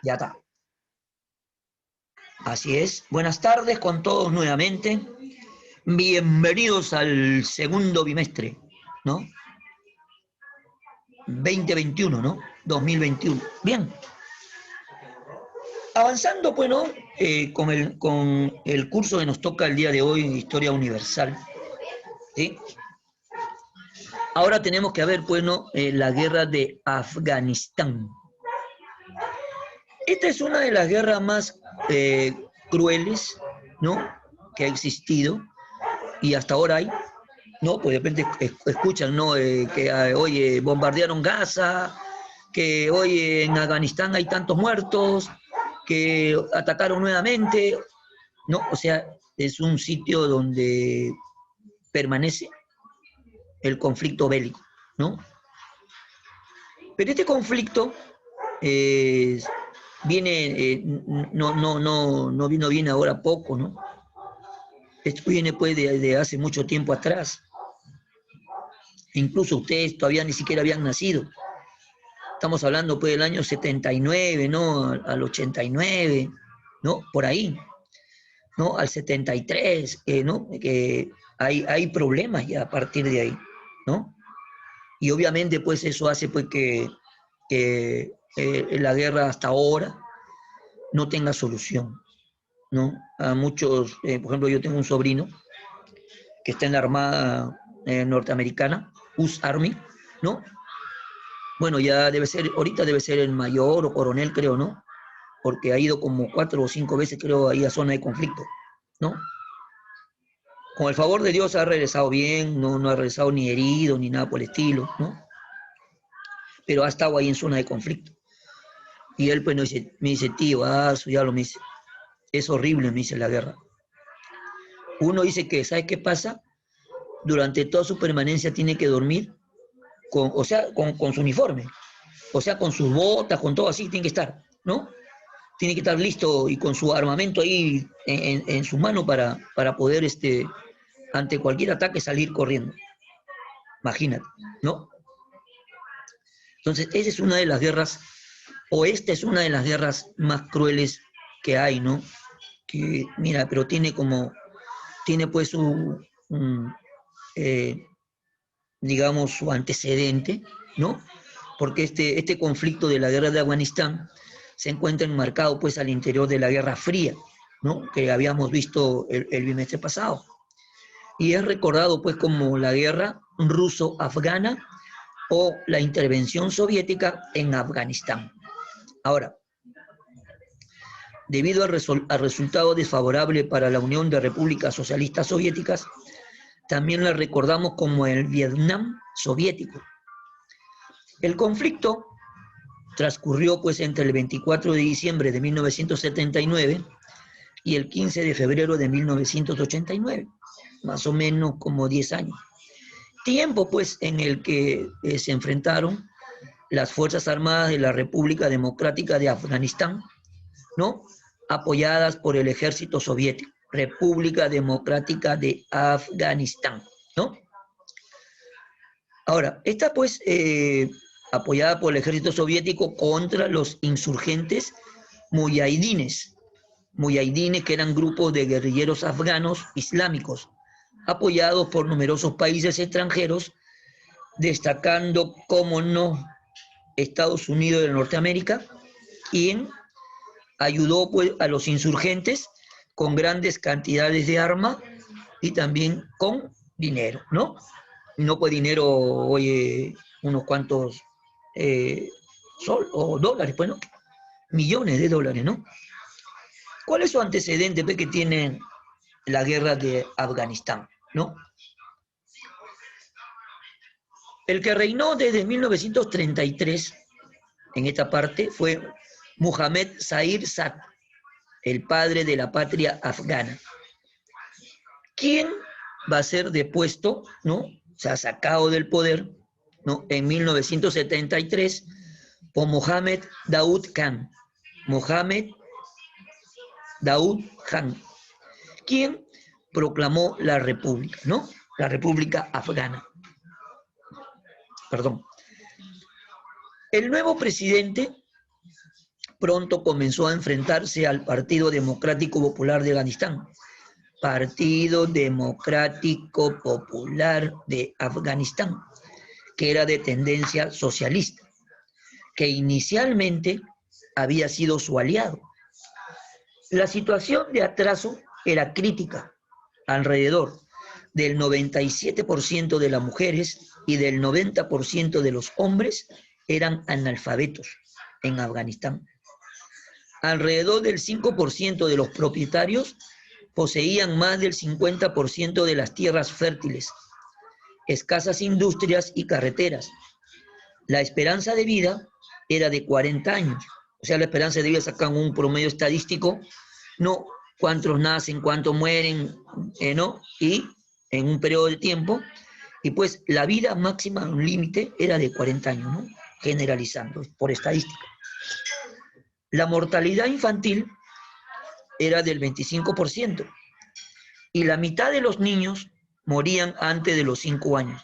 Ya está. Así es. Buenas tardes con todos nuevamente. Bienvenidos al segundo bimestre, ¿no? 2021, ¿no? 2021. Bien. Avanzando, bueno, con el curso que nos toca el día de hoy, Historia Universal, ¿sí? Ahora tenemos que ver, bueno, la guerra de Afganistán. Esta es una de las guerras más crueles, ¿no?, que ha existido y hasta ahora hay, ¿no? Pues de repente escuchan, ¿no? Que, oye, bombardearon Gaza, que hoy en Afganistán hay tantos muertos, que atacaron nuevamente, ¿no? O sea, es un sitio donde permanece el conflicto bélico, ¿no? Pero este conflicto eh, no viene ahora poco, ¿no? Esto viene pues de hace mucho tiempo atrás. Incluso ustedes todavía ni siquiera habían nacido. Estamos hablando pues del año 79, ¿no? Al 89, ¿no? Por ahí, ¿no? Al 73, ¿no? Que hay problemas ya a partir de ahí, ¿no? Y obviamente pues eso hace pues que la guerra hasta ahora no tenga solución, ¿no? A muchos, por ejemplo, yo tengo un sobrino que está en la Armada norteamericana, US Army, ¿no? Bueno, ya debe ser, ahorita debe ser el mayor o coronel, creo, ¿no? Porque ha ido como 4 o 5 veces, creo, ahí a zona de conflicto, ¿no? Con el favor de Dios ha regresado bien, no ha regresado ni herido ni nada por el estilo, ¿no? Pero ha estado ahí en zona de conflicto. Y él pues me dice, tío, eso ya lo me dice, es horrible, me dice la guerra. Uno dice que, ¿sabes qué pasa? Durante toda su permanencia tiene que dormir con su uniforme, o sea, con sus botas, con todo así, tiene que estar, ¿no? Tiene que estar listo y con su armamento ahí en su mano para poder, ante cualquier ataque, salir corriendo. Imagínate, ¿no? Entonces, esa es una de las guerras, o esta es una de las guerras más crueles que hay, ¿no? Que, mira, pero tiene pues eh, digamos, su antecedente, ¿no? Porque este conflicto de la guerra de Afganistán se encuentra enmarcado pues al interior de la Guerra Fría, ¿no?, que habíamos visto el bimestre pasado. Y es recordado pues como la guerra ruso-afgana o la intervención soviética en Afganistán. Ahora, debido al resultado desfavorable para la Unión de Repúblicas Socialistas Soviéticas, también la recordamos como el Vietnam soviético. El conflicto transcurrió pues entre el 24 de diciembre de 1979 y el 15 de febrero de 1989, más o menos como 10 años. Tiempo pues en el que se enfrentaron las Fuerzas Armadas de la República Democrática de Afganistán, ¿no?, apoyadas por el ejército soviético, República Democrática de Afganistán, ¿no? Ahora, esta pues apoyada por el ejército soviético contra los insurgentes muyahidines que eran grupos de guerrilleros afganos islámicos, apoyados por numerosos países extranjeros, destacando, como no, Estados Unidos de Norteamérica, quien ayudó pues, a los insurgentes con grandes cantidades de armas y también con dinero, ¿no? No pues dinero, oye, unos cuantos sol o dólares, pues, ¿no? Millones de dólares, ¿no? ¿Cuál es su antecedente pues, que tiene la guerra de Afganistán, ¿no? El que reinó desde 1933 en esta parte fue Mohammad Zahir Shah, el padre de la patria afgana. ¿Quién va a ser depuesto, ¿no? O sea, sacado del poder, ¿no?, en 1973 por Mohammed Daoud Khan. Mohammed Daoud Khan, quien proclamó la república, ¿no? La república afgana. Perdón. El nuevo presidente pronto comenzó a enfrentarse al Partido Democrático Popular de Afganistán. Partido Democrático Popular de Afganistán, que era de tendencia socialista, que inicialmente había sido su aliado. La situación de atraso era crítica. Alrededor del 97% de las mujeres y del 90% de los hombres eran analfabetos en Afganistán. Alrededor del 5% de los propietarios poseían más del 50% de las tierras fértiles, escasas industrias y carreteras. La esperanza de vida era de 40 años. O sea, la esperanza de vida sacan un promedio estadístico, no cuántos nacen, cuántos mueren, ¿no? Y en un periodo de tiempo, y pues la vida máxima, un límite, era de 40 años, ¿no? Generalizando, por estadística. La mortalidad infantil era del 25%, y la mitad de los niños morían antes de los 5 años.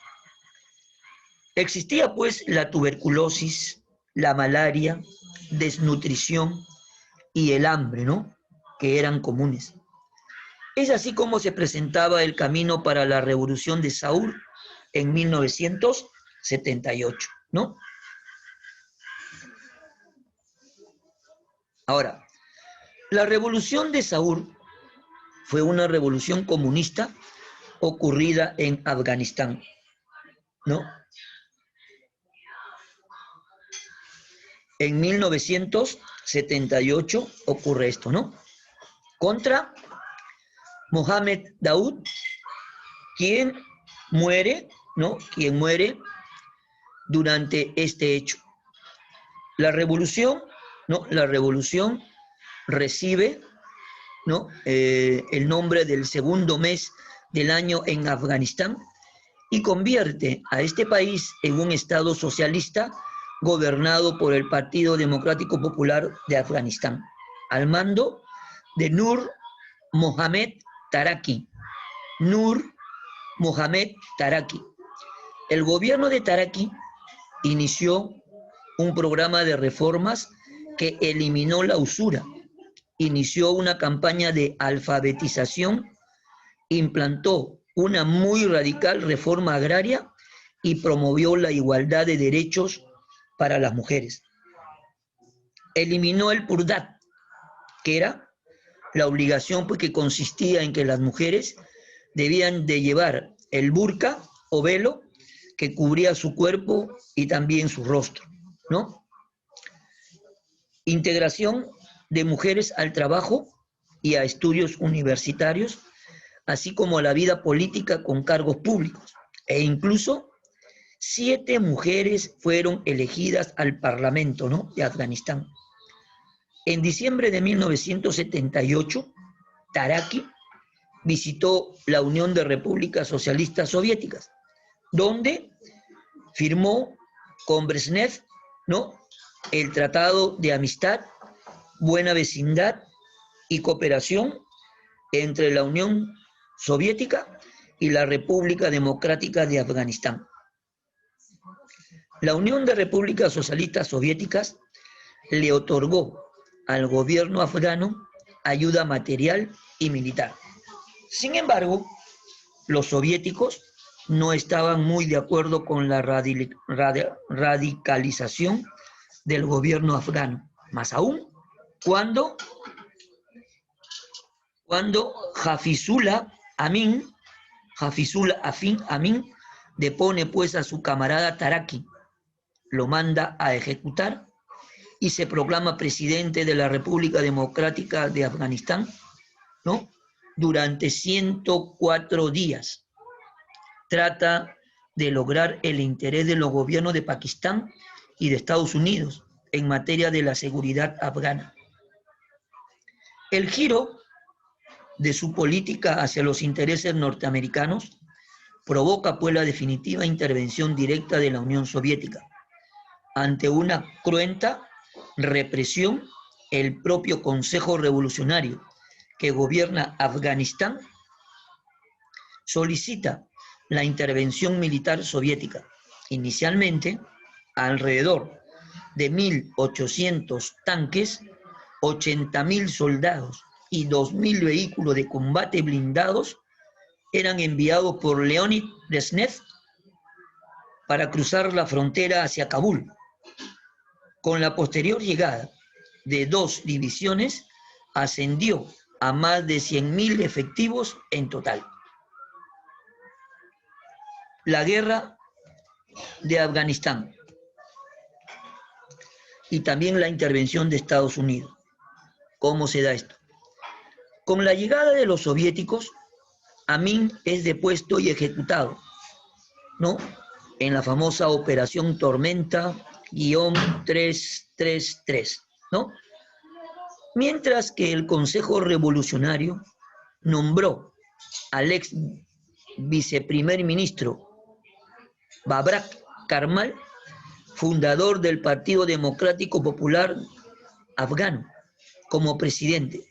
Existía pues la tuberculosis, la malaria, desnutrición y el hambre, ¿no? Que eran comunes. Es así como se presentaba el camino para la revolución de Saúl en 1978, ¿no? Ahora, la revolución de Saúl fue una revolución comunista ocurrida en Afganistán, ¿no? En 1978 ocurre esto, ¿no? Contra Mohamed Daoud, quien muere, ¿no? Quien muere durante este hecho. La revolución, ¿no? La revolución recibe, ¿no? El nombre del segundo mes del año en Afganistán y convierte a este país en un estado socialista gobernado por el Partido Democrático Popular de Afganistán, al mando de Nur Mohammad Taraki. Nur Mohammad Taraki. El gobierno de Taraki inició un programa de reformas que eliminó la usura, inició una campaña de alfabetización, implantó una muy radical reforma agraria y promovió la igualdad de derechos para las mujeres. Eliminó el purdat, que era la obligación pues, que consistía en que las mujeres debían de llevar el burka o velo que cubría su cuerpo y también su rostro, ¿no? Integración de mujeres al trabajo y a estudios universitarios, así como a la vida política con cargos públicos. E incluso 7 mujeres fueron elegidas al Parlamento, ¿no? de Afganistán. En diciembre de 1978, Taraki visitó la Unión de Repúblicas Socialistas Soviéticas, donde firmó con Brezhnev, ¿no? el Tratado de Amistad, Buena Vecindad y Cooperación entre la Unión Soviética y la República Democrática de Afganistán. La Unión de Repúblicas Socialistas Soviéticas le otorgó al gobierno afgano ayuda material y militar. Sin embargo, los soviéticos no estaban muy de acuerdo con la radicalización del gobierno afgano, más aún cuando Hafizullah Amin depone pues a su camarada Taraki, lo manda a ejecutar y se proclama presidente de la República Democrática de Afganistán, ¿no? Durante 104 días. Trata de lograr el interés de los gobiernos de Pakistán y de Estados Unidos en materia de la seguridad afgana. El giro de su política hacia los intereses norteamericanos provoca pues la definitiva intervención directa de la Unión Soviética. Ante una cruenta represión, el propio Consejo Revolucionario que gobierna Afganistán solicita la intervención militar soviética. Inicialmente, alrededor de 1.800 tanques, 80.000 soldados y 2.000 vehículos de combate blindados eran enviados por Leonid Brezhnev para cruzar la frontera hacia Kabul. Con la posterior llegada de 2 divisiones, ascendió a más de 100.000 efectivos en total. La guerra de Afganistán y también la intervención de Estados Unidos. ¿Cómo se da esto? Con la llegada de los soviéticos, Amin es depuesto y ejecutado, ¿no? En la famosa Operación Tormenta-333, ¿no? Mientras que el Consejo Revolucionario nombró al ex viceprimer ministro Babrak Karmal, fundador del Partido Democrático Popular Afgano, como presidente.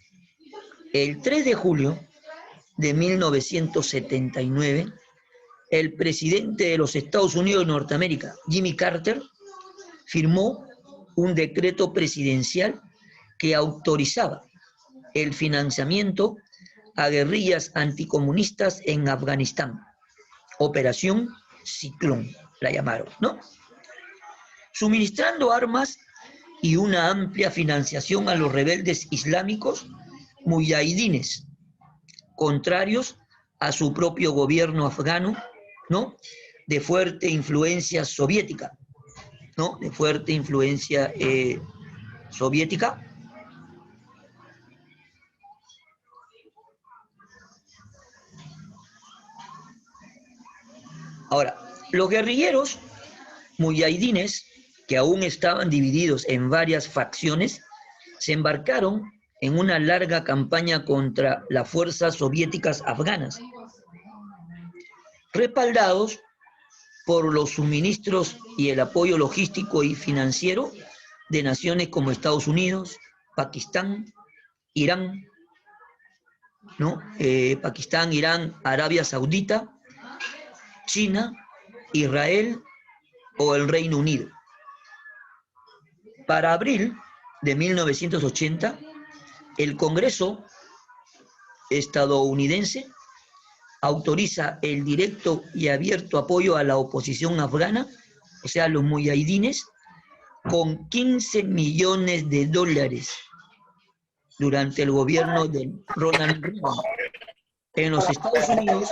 El 3 de julio de 1979, el presidente de los Estados Unidos de Norteamérica, Jimmy Carter, firmó un decreto presidencial que autorizaba el financiamiento a guerrillas anticomunistas en Afganistán. Operación Ciclón, la llamaron, ¿no? Suministrando armas y una amplia financiación a los rebeldes islámicos muyahidines, contrarios a su propio gobierno afgano, ¿no? De fuerte influencia soviética, ¿no? De fuerte influencia soviética. Ahora, los guerrilleros muyahidines, que aún estaban divididos en varias facciones, se embarcaron en una larga campaña contra las fuerzas soviéticas afganas, respaldados por los suministros y el apoyo logístico y financiero de naciones como Estados Unidos, Pakistán, Irán, ¿no? Pakistán, Irán, Arabia Saudita, China, Israel o el Reino Unido. Para abril de 1980, el Congreso estadounidense autoriza el directo y abierto apoyo a la oposición afgana, o sea, los muyahidines, con $15 millones durante el gobierno de Ronald Reagan. En los Estados Unidos,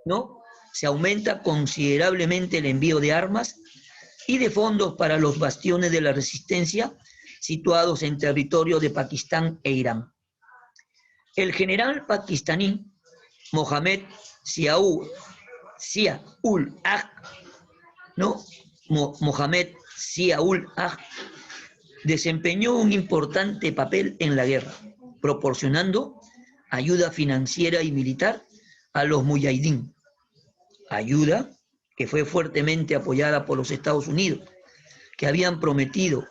¿no?, se aumenta considerablemente el envío de armas y de fondos para los bastiones de la resistencia situados en territorio de Pakistán e Irán. El general pakistaní Mohammed Zia-ul Haq, ¿no? Mohammed Zia-ul Haq desempeñó un importante papel en la guerra, proporcionando ayuda financiera y militar a los muyahidín, ayuda que fue fuertemente apoyada por los Estados Unidos, que habían prometido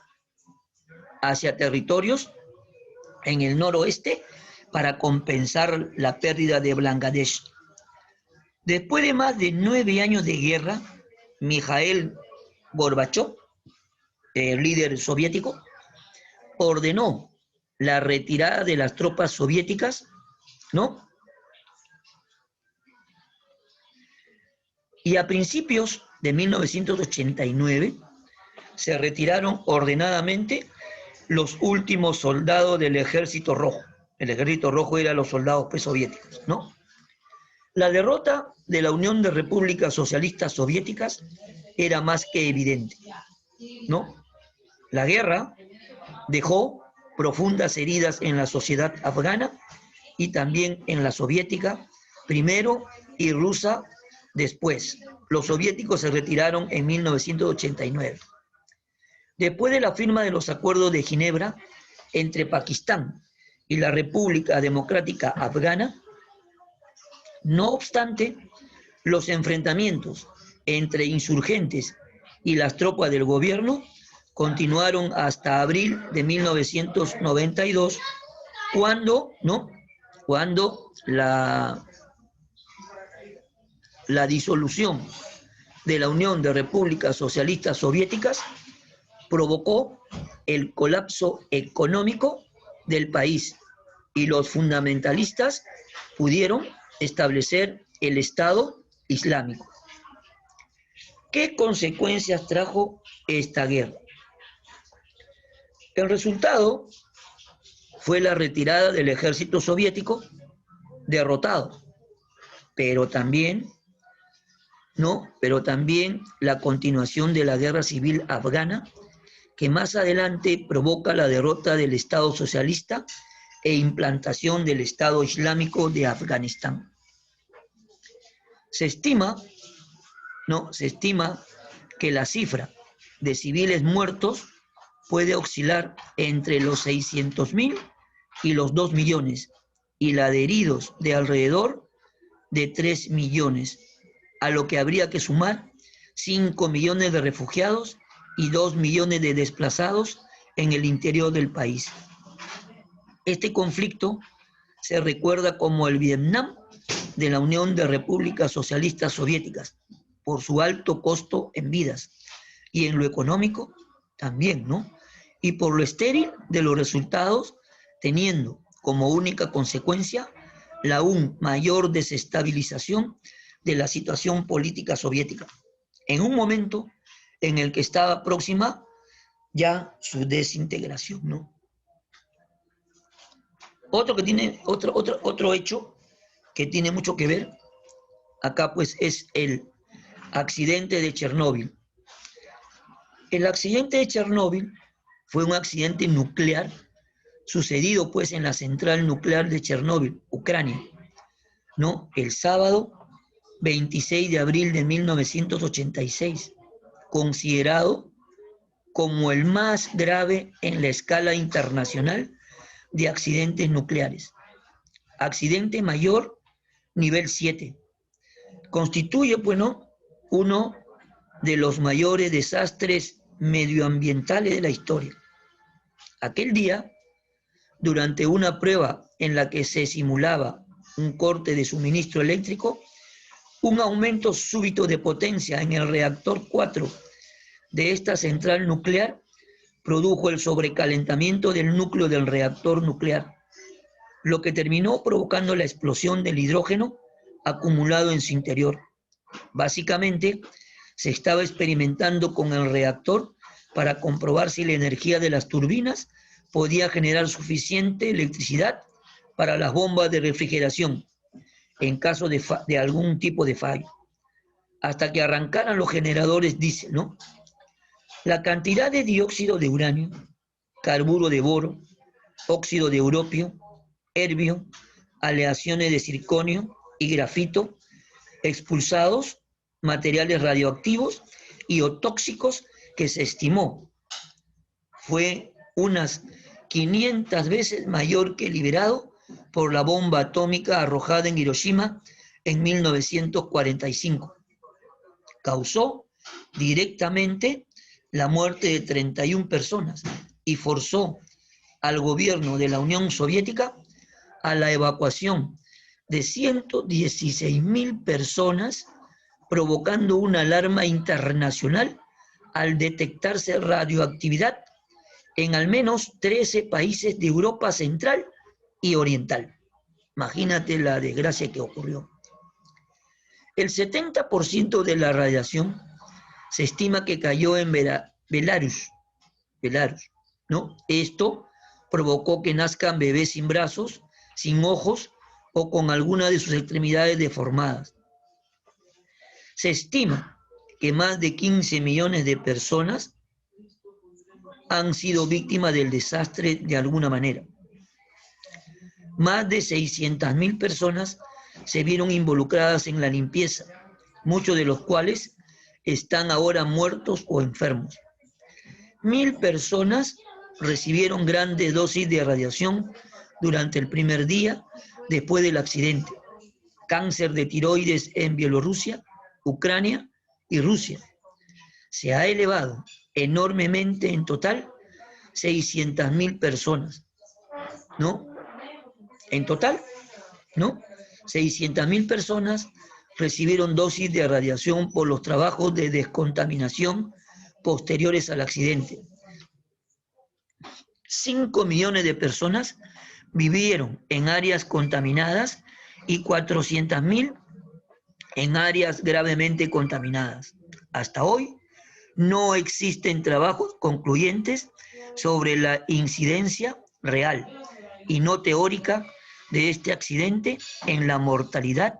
hacia territorios en el noroeste para compensar la pérdida de Bangladesh. Después de más de 9 años de guerra, Mikhail Gorbachev, el líder soviético, ordenó la retirada de las tropas soviéticas, ¿no? Y a principios de 1989 se retiraron ordenadamente los últimos soldados del Ejército Rojo. El Ejército Rojo eran los soldados soviéticos, ¿no? La derrota de la Unión de Repúblicas Socialistas Soviéticas era más que evidente, ¿no? La guerra dejó profundas heridas en la sociedad afgana y también en la soviética, primero, y rusa después. Los soviéticos se retiraron en 1989. Después de la firma de los acuerdos de Ginebra entre Pakistán y la República Democrática Afgana, no obstante, los enfrentamientos entre insurgentes y las tropas del gobierno continuaron hasta abril de 1992, cuando la disolución de la Unión de Repúblicas Socialistas Soviéticas provocó el colapso económico del país y los fundamentalistas pudieron establecer el Estado Islámico. ¿Qué consecuencias trajo esta guerra? El resultado fue la retirada del ejército soviético derrotado, pero también la continuación de la guerra civil afgana, que más adelante provoca la derrota del Estado socialista e implantación del Estado Islámico de Afganistán. Se estima que la cifra de civiles muertos puede oscilar entre los 600.000 y los 2 millones, y la de heridos de alrededor de 3 millones, a lo que habría que sumar 5 millones de refugiados y 2 millones de desplazados en el interior del país. Este conflicto se recuerda como el Vietnam de la Unión de Repúblicas Socialistas Soviéticas, por su alto costo en vidas, y en lo económico también, ¿no? Y por lo estéril de los resultados, teniendo como única consecuencia la aún mayor desestabilización de la situación política soviética, en un momento en el que estaba próxima ya su desintegración, ¿no? Otro hecho que tiene mucho que ver acá, pues, es el accidente de Chernóbil. El accidente de Chernóbil fue un accidente nuclear sucedido, pues, en la central nuclear de Chernóbil, Ucrania, ¿no? El sábado 26 de abril de 1986, considerado como el más grave en la escala internacional de accidentes nucleares. Accidente mayor, nivel 7. Constituye, bueno, uno de los mayores desastres medioambientales de la historia. Aquel día, durante una prueba en la que se simulaba un corte de suministro eléctrico, un aumento súbito de potencia en el reactor 4 de esta central nuclear produjo el sobrecalentamiento del núcleo del reactor nuclear, lo que terminó provocando la explosión del hidrógeno acumulado en su interior. Básicamente, se estaba experimentando con el reactor para comprobar si la energía de las turbinas podía generar suficiente electricidad para las bombas de refrigeración en caso de algún tipo de fallo, hasta que arrancaran los generadores diésel, ¿no? La cantidad de dióxido de uranio, carburo de boro, óxido de europio, herbio, aleaciones de circonio y grafito expulsados, materiales radioactivos y o tóxicos que se estimó fue unas 500 veces mayor que el liberado por la bomba atómica arrojada en Hiroshima en 1945. Causó directamente la muerte de 31 personas y forzó al gobierno de la Unión Soviética a la evacuación de 116.000 personas, provocando una alarma internacional al detectarse radioactividad en al menos 13 países de Europa Central y Oriental. Imagínate la desgracia que ocurrió. El 70% de la radiación se estima que cayó en Belarus, ¿no? Esto provocó que nazcan bebés sin brazos, sin ojos o con alguna de sus extremidades deformadas. Se estima que más de 15 millones de personas han sido víctimas del desastre de alguna manera. Más de 600.000 personas se vieron involucradas en la limpieza, muchos de los cuales están ahora muertos o enfermos. 1.000 personas recibieron grandes dosis de radiación durante el primer día después del accidente. Cáncer de tiroides en Bielorrusia, Ucrania y Rusia. Se ha elevado enormemente en total 600.000 personas, ¿no? En total, ¿no? 600.000 personas recibieron dosis de radiación por los trabajos de descontaminación posteriores al accidente. 5 millones de personas vivieron en áreas contaminadas y 400.000 en áreas gravemente contaminadas. Hasta hoy no existen trabajos concluyentes sobre la incidencia real y no teórica de este accidente en la mortalidad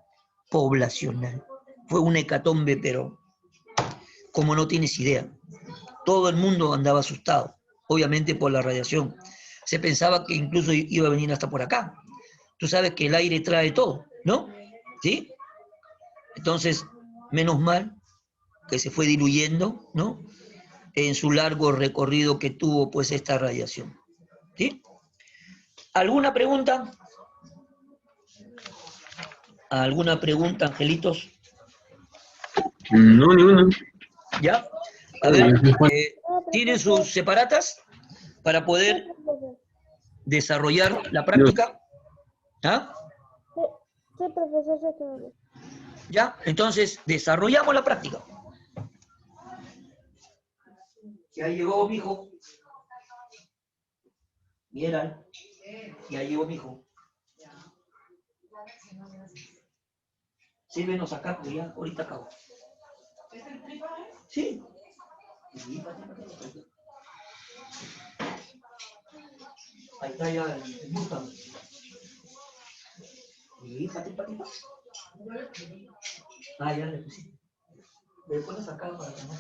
poblacional. Fue un hecatombe, pero como no tienes idea. Todo el mundo andaba asustado, obviamente por la radiación. Se pensaba que incluso iba a venir hasta por acá. Tú sabes que el aire trae todo, ¿no? ¿Sí? Entonces, menos mal que se fue diluyendo, ¿no? En su largo recorrido que tuvo, pues, esta radiación. ¿Sí? ¿Alguna pregunta? ¿Alguna pregunta, angelitos? No, ninguna. ¿Ya? A ver, ¿tienen sus separatas para poder desarrollar la No. práctica? ¿Ah? Sí, profesor. ¿Ya? Entonces, desarrollamos la práctica. Ya llegó, mijo. Miran. Ya llegó, mijo. Sírvenos acá, pues ya, ahorita acabo. Sí. Ahí está ya el Mustang. Y patipa. Ah, ya le pusiste. Le pones acá para que no.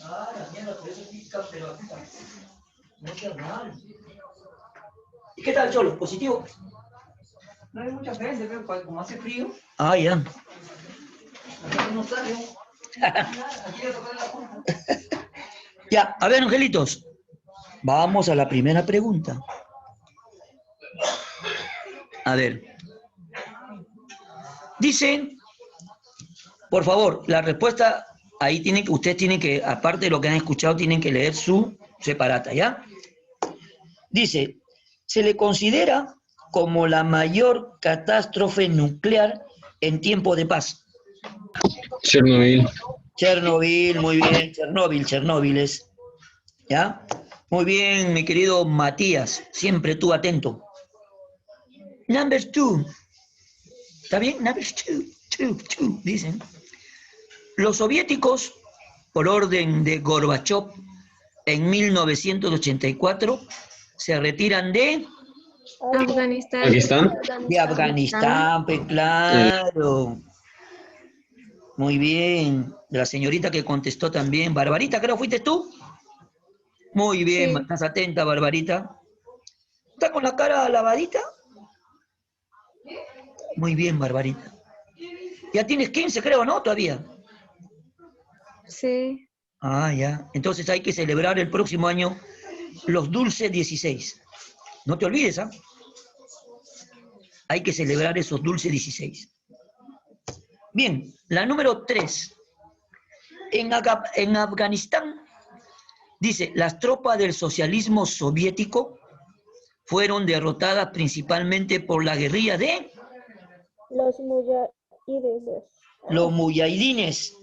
Ah, la mierda, por eso pica, pero no seas mal. ¿Y qué tal, Cholo? ¿Positivo? No hay mucha gente, pero como hace frío, Ah, ya. no sale. Aquí le toca la punta. Ya, a ver, angelitos. Vamos a la primera pregunta. A ver. Dicen, por favor, la respuesta, ahí tienen que, ustedes tienen que, aparte de lo que han escuchado, tienen que leer su separata, ¿ya? Dice, se le considera como la mayor catástrofe nuclear en tiempo de paz. Chernobyl. Chernobyl, muy bien, Chernóbil es, ¿ya? Muy bien, mi querido Matías, siempre tú atento. Number 2, ¿está bien? Number 2, dicen. Los soviéticos, por orden de Gorbachev, en 1984, se retiran Afganistán. Pakistán. de Afganistán, pues claro. Muy bien. De la señorita que contestó también. Barbarita, creo fuiste tú. Muy bien, Sí. estás atenta, Barbarita. ¿Está con la cara lavadita? Muy bien, Barbarita. Ya tienes 15, creo, ¿no? Todavía. Sí. Ah, ya. Entonces hay que celebrar el próximo año los dulces 16. No te olvides, ¿ah? Hay que celebrar esos dulces 16. Bien, la número 3. En Afganistán, dice, las tropas del socialismo soviético fueron derrotadas principalmente por la guerrilla de Los mujahidines. los muyahidines.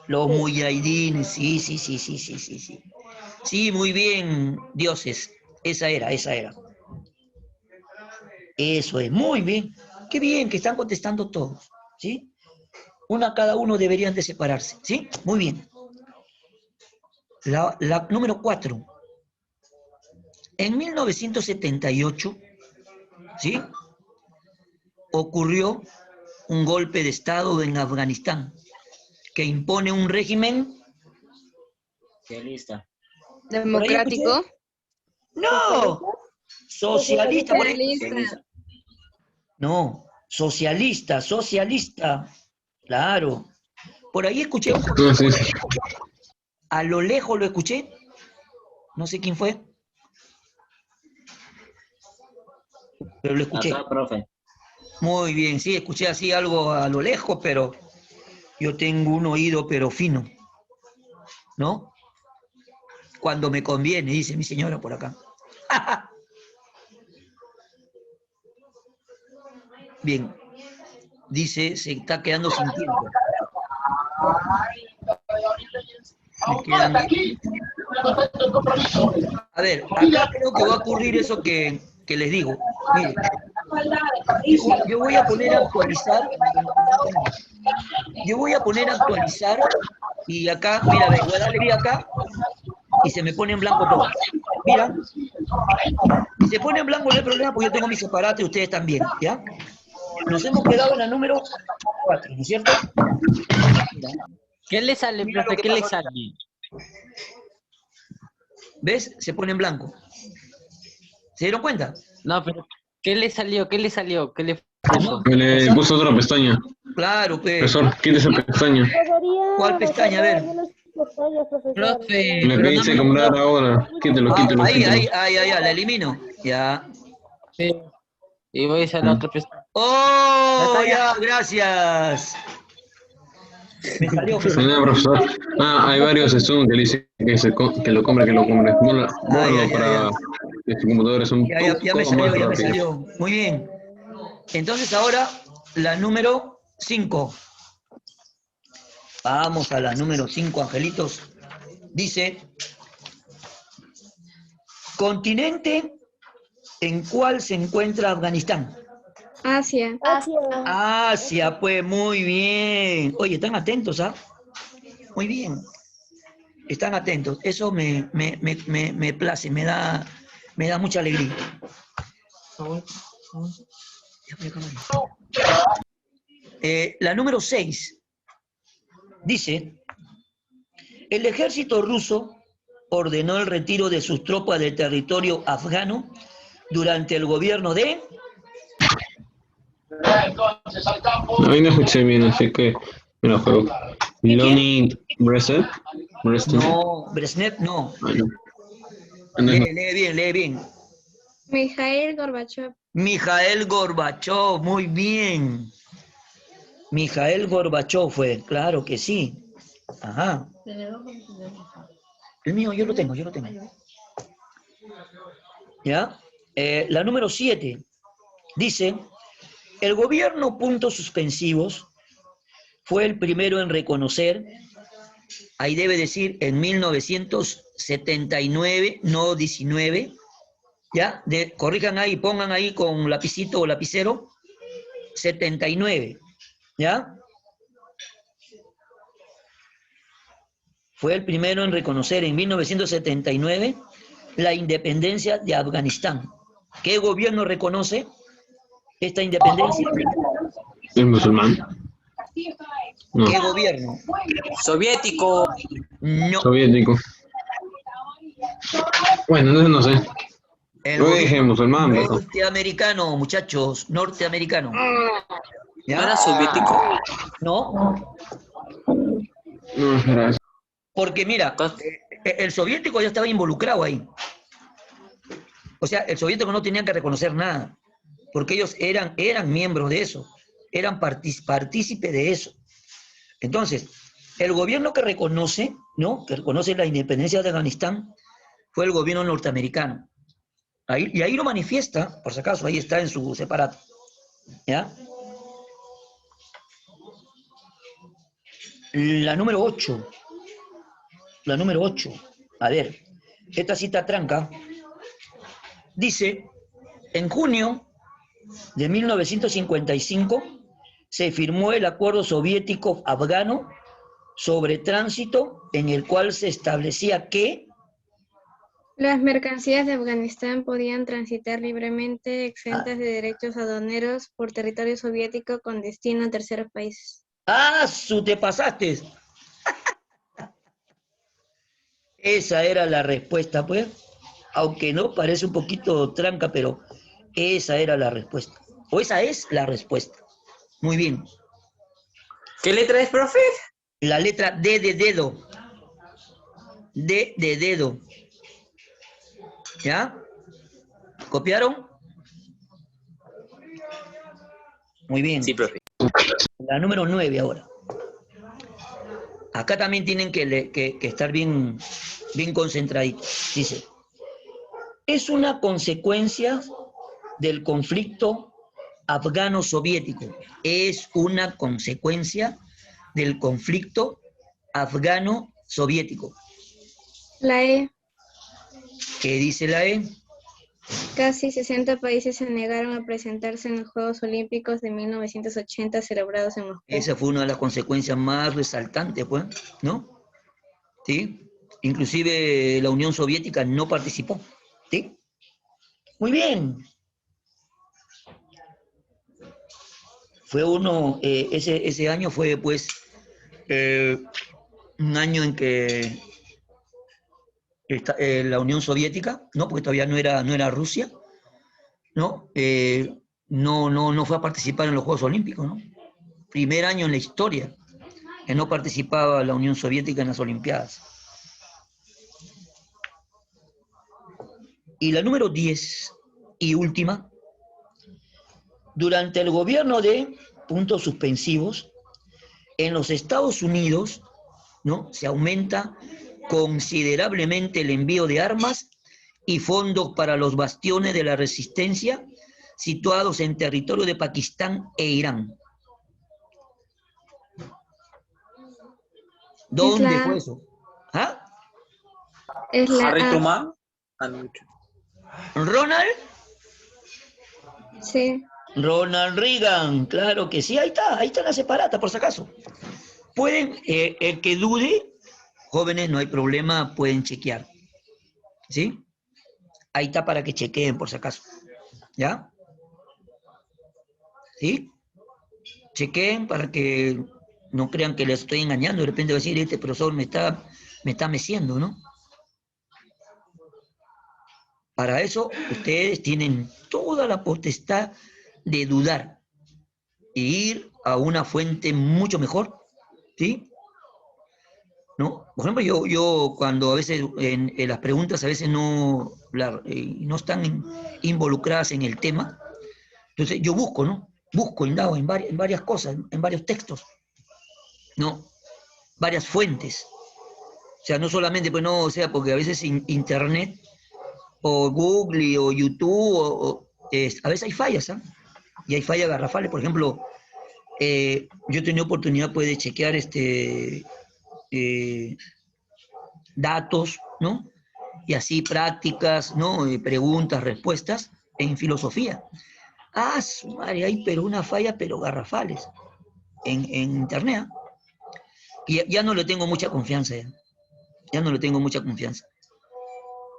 Los muyahidines, sí. Sí, muy bien, dioses. Esa era. Eso es, muy bien. Qué bien que están contestando todos, ¿sí? Cada uno deberían de separarse, ¿sí? Muy bien. La número 4. En 1978, ¿sí? Ocurrió un golpe de Estado en Afganistán que impone un régimen Socialista. ¿por ahí escuché? Democrático. No, socialista por ahí. Socialista. No, socialista. Claro. Por ahí escuché, No, sí. a lo lejos lo escuché. No sé quién fue, pero lo escuché. Acá, profe. Muy bien, sí, escuché así algo a lo lejos, pero Yo tengo un oído pero fino, ¿no? Cuando me conviene, dice mi señora por acá. Bien, dice, se está quedando sin tiempo. Me quedan... A ver, acá creo que va a ocurrir eso que les digo. Miren, yo voy a poner a actualizar. Yo voy a poner a actualizar y acá, mira, ve, voy a darle clic acá y se me pone en blanco todo. Mira, si se pone en blanco no hay problema porque yo tengo mi separate y ustedes también, ¿ya? Nos hemos quedado en la número 4, ¿no es cierto? Mira. ¿Qué le sale, Mira profe? lo que ¿Qué le pasó. sale? ¿Ves? Se pone en blanco. ¿Se dieron cuenta? No, pero ¿qué le salió? ¿Qué le salió? ¿Qué le puso? Me le O sea, puso otra pestaña. claro, pues. Profesor, quita esa pestaña. ¿Cuál Podría pestaña? A ver. algunas pestañas, profesor. Profe, La que pero no dice me... comprar ahora. Quítelo, Ah, quítelo, ahí, quítelo. la elimino. Ya. Sí. Y voy a hacer la otra pestaña. ¡Oh! Ya está, Ya, gracias. Me salió, me No, salió. profesor. Hay varios Zoom que dice que lo compre, que lo compre. Ah, Bueno, ya. para que su computador es un Ya me poco más salió, ya me rápido. salió. Muy bien. Entonces ahora la número 5. Vamos a la número 5, angelitos. Dice, continente en cuál se encuentra Afganistán. Asia. Asia, pues muy bien. Oye, están atentos, ¿ah? Muy bien. Están atentos. Eso me place, me da mucha alegría. La número 6 dice, el ejército ruso ordenó el retiro de sus tropas del territorio afgano durante el gobierno de... Ahí no escuché bien, así que me lo juego. Leonid Brezhnev. No, Brezhnev no. Lee bien. Mikhail Gorbachev. Mikhail Gorbachev, muy bien. Mikhail Gorbachev fue, claro que sí. Ajá. El mío, yo lo tengo. ¿Ya? La número 7 dice, el gobierno puntos suspensivos fue el primero en reconocer, ahí debe decir en 1979, no 19, ¿ya? Corrijan ahí, pongan ahí con lapicito o lapicero, 79, ¿ya? Fue el primero en reconocer en 1979 la independencia de Afganistán. ¿Qué gobierno reconoce esta independencia? ¿Es musulmán? No. ¿Qué gobierno? Soviético. No. Soviético. Bueno, entonces no sé. El Yo dije gobierno musulmán, pero... norteamericano, muchachos, norteamericano. ¿Ya? ¿No era soviético? No, No, espera. porque mira, el soviético ya estaba involucrado ahí. O sea, el soviético no tenía que reconocer nada, porque ellos eran miembros de eso, eran partícipes de eso. Entonces, el gobierno que reconoce, ¿no? Que reconoce la independencia de Afganistán fue el gobierno norteamericano. Y ahí lo manifiesta, por si acaso, ahí está en su separato. ¿Ya? La número 8. A ver, esta cita tranca. Dice, en junio de 1955 se firmó el acuerdo soviético-afgano sobre tránsito en el cual se establecía que Las mercancías de Afganistán podían transitar libremente, exentas de derechos aduaneros, por territorio soviético con destino a terceros países. ¡ah, te pasaste! Esa era la respuesta, pues. Aunque no, parece un poquito tranca, pero esa era la respuesta. O esa es la respuesta. Muy bien. ¿Qué letra es, profe? La letra D de dedo. D de dedo. ¿Ya? ¿Copiaron? Muy bien. Sí, profe. La número 9 ahora. Acá también tienen que estar bien concentraditos. Dice, es una consecuencia del conflicto afgano-soviético. Es una consecuencia del conflicto afgano-soviético. La E. ¿Qué dice la E? Casi 60 países se negaron a presentarse en los Juegos Olímpicos de 1980 celebrados en Moscú. Esa fue una de las consecuencias más resaltantes, pues, ¿no? ¿Sí? Inclusive la Unión Soviética no participó. ¿Sí? Muy bien. Fue ese año fue, pues, un año en que la Unión Soviética, ¿no? Porque todavía no era Rusia, ¿no? No fue a participar en los Juegos Olímpicos, ¿no? Primer año en la historia que no participaba la Unión Soviética en las Olimpiadas. Y la número 10 y última, durante el gobierno de puntos suspensivos, en los Estados Unidos, ¿no? Se aumenta considerablemente el envío de armas y fondos para los bastiones de la resistencia situados en territorio de Pakistán e Irán. ¿Dónde fue eso? ¿Ah? Es la Harry A. Truman. ¿Ronald? Sí. Ronald Reagan, claro que sí, ahí está la separata, por si acaso. Pueden, el que dude, jóvenes, no hay problema, pueden chequear. ¿Sí? Ahí está para que chequeen, por si acaso. ¿Ya? ¿Sí? Chequeen para que no crean que les estoy engañando. De repente va a decir, este profesor me está meciendo, ¿no? Para eso, ustedes tienen toda la potestad de dudar e ir a una fuente mucho mejor, ¿sí? ¿No? Por ejemplo, yo cuando a veces en las preguntas a veces no están involucradas en el tema, entonces yo busco, ¿no? Indago en varias cosas, en varios textos, ¿no? Varias fuentes. O sea, no solamente, pues no, o sea, porque a veces Internet o Google o YouTube, a veces hay fallas, ¿ah? Y hay fallas garrafales. Por ejemplo, yo he tenido oportunidad pues, de chequear datos, ¿no? Y así prácticas, ¿no? Preguntas, respuestas en filosofía. Su madre, hay pero una falla, pero garrafales en Internet. Y ya no le tengo mucha confianza. Ya no le tengo mucha confianza.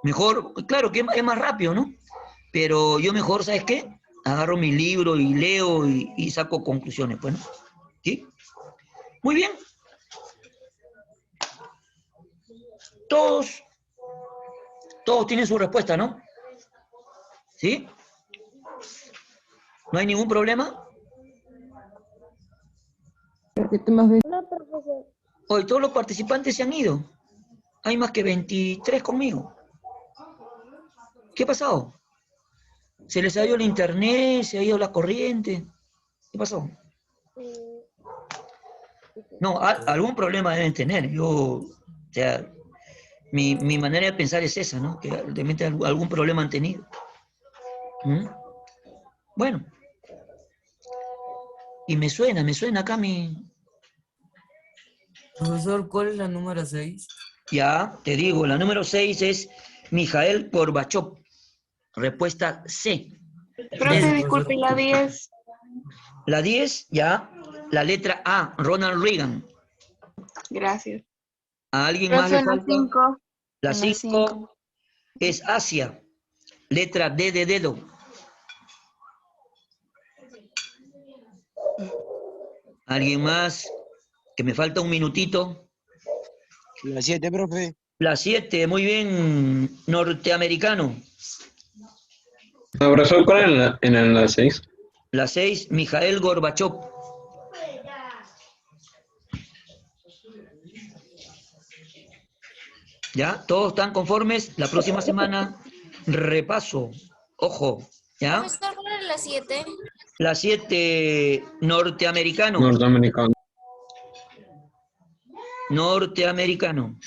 Mejor, claro que es más rápido, ¿no? Pero yo mejor, ¿sabes qué? Agarro mi libro y leo y saco conclusiones, pues, ¿no? ¿Sí? Muy bien. Todos tienen su respuesta, ¿no? ¿Sí? ¿No hay ningún problema? Hoy todos los participantes se han ido. Hay más que 23 conmigo. ¿Qué ha pasado? ¿Se les ha ido el internet? ¿Se ha ido la corriente? ¿Qué pasó? No, algún problema deben tener. O sea, mi manera de pensar es esa, ¿no? Que realmente algún problema han tenido. ¿Mm? Bueno. Y me suena acá mi... Profesor, ¿cuál es la número 6? Ya, te digo, la número 6 es Mikhail Gorbachev. Respuesta C. Profe, disculpe, la 10. La 10, ya. La letra A, Ronald Reagan. Gracias. ¿A alguien más Profe, le la falta? 5. La 5 es Asia. Letra D de dedo. ¿Alguien más? Que me falta un minutito. La 7, profe. La 7, muy bien, norteamericano. Profesor, ¿cuál es la 6? La 6, Mikhail Gorbachev. ¿Ya? ¿Todos están conformes? La próxima semana, repaso. Ojo, ¿ya? Profesor, ¿cuál era la 7? La 7, norteamericano. Norteamericano. Norteamericano.